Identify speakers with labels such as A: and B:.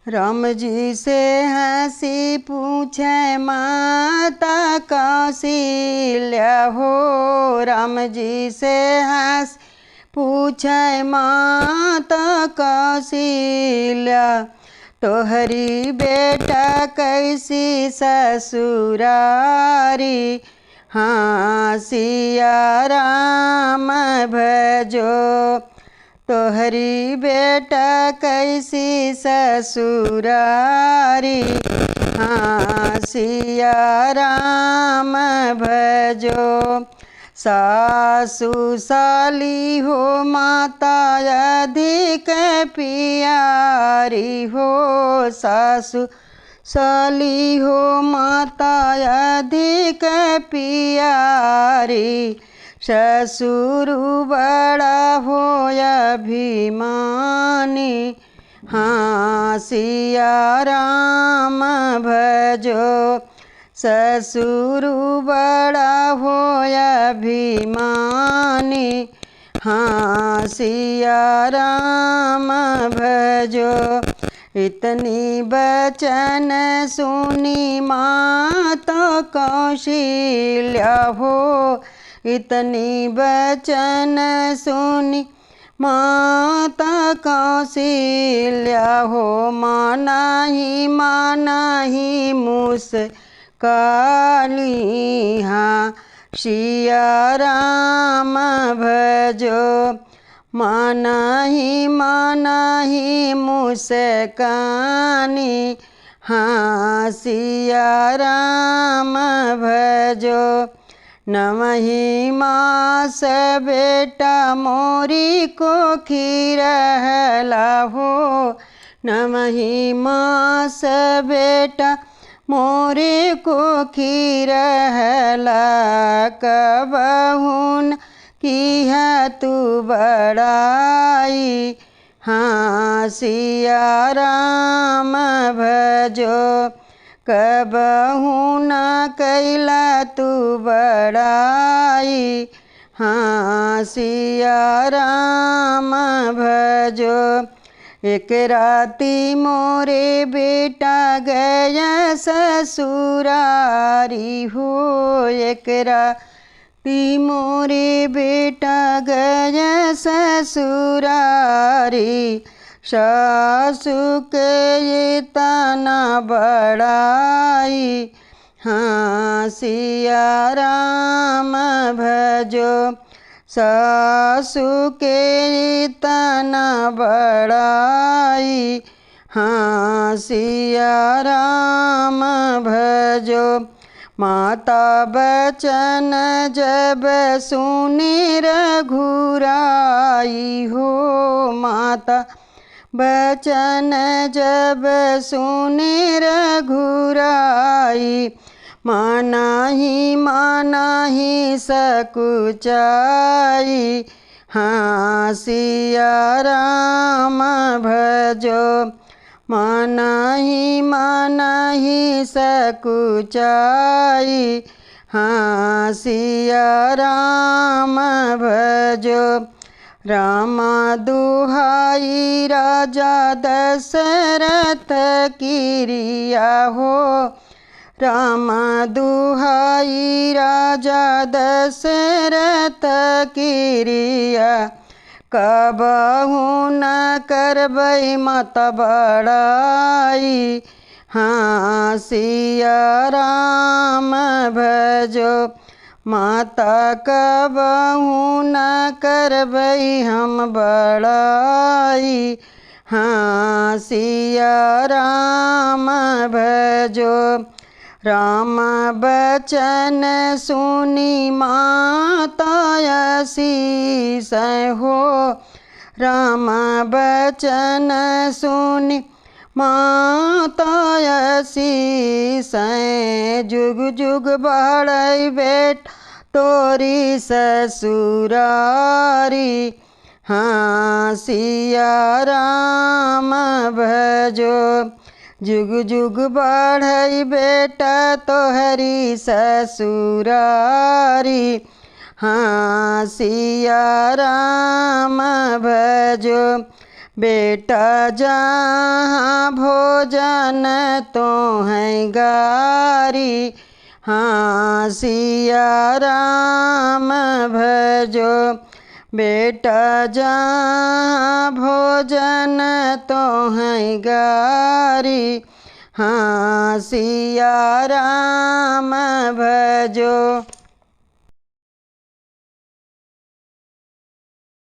A: राम जी से हंसी पूछे माता कौशल्या हो। राम जी से हंसी पूछे माता कौशल्या, तोहरी बेटा कैसी ससुरारी। हाँ सिया राम भजो, तोहरी बेटा कैसी ससुरारी। हाँ सिया राम भजो। सासु साली हो माता अधिक प्यारी हो। सासु साली हो माता अधिक प्यारी, ससुर बड़ा हो अभिमानी। हाँ सिया राम भजो, ससुर बड़ा हो अभिमानी। हाँ सिया राम भजो। इतनी बचन सुनी माता कौशल्या हो। इतनी बचन सुनी माता कौशल्या हो। माना ही मुस्काली। हाँ सिया राम भजो, माना ही मुस्कानी। हाँ सिया राम भजो। नवही मास बेटा मोरी को खीरहला हो। नवही मास बेटा मोरे को खीरहला, कबहुन की है तू बड़ाई। हाँ सिया राम भजो, कबहू न कैला तू बड़ाई। हाँ सिया राम भजो। एक राती मोरे बेटा गया ससुरारी हो। एक राती मोरे बेटा गया ससुरारी, सासु के ये ताना बड़ाई। हाँ सिया राम भजो, सासु के ताना बड़ाई। हाँ सिया राम भजो। माता बचन जब सुनी रघुराई हो। माता बचन जब सुनी रघुराई, माना ही सकुचाई। हाँ सिया राम भजो, माना ही सकुचाई। हाँ सिया राम भजो। रामा दुहाई राजा दशरथ किरिया हो। रामा दुहाई राजा दशरथ किरिया, कबहू न करबै माता बड़ाई। हाँ सिया राम भजो, माता कबहू न करबै हम बड़ाई। हाँ सिया राम भजो। राम बचन सुनी माता आशीष हो। राम बचन सुनी माता आशीष, जुग जुग बढ़ै बेटा तोरी ससुरारी। हाँ सिया राम भजो, जुग जुग बढ़ै बेटा तोहरी ससुरारी। हाँ सिया राम भजो। बेटा जहाँ भोर भोजन तो है गारी। हाँ सिया राम भजो बेटा जहाँ भोजन तो है गारी। हाँ सिया राम भजो।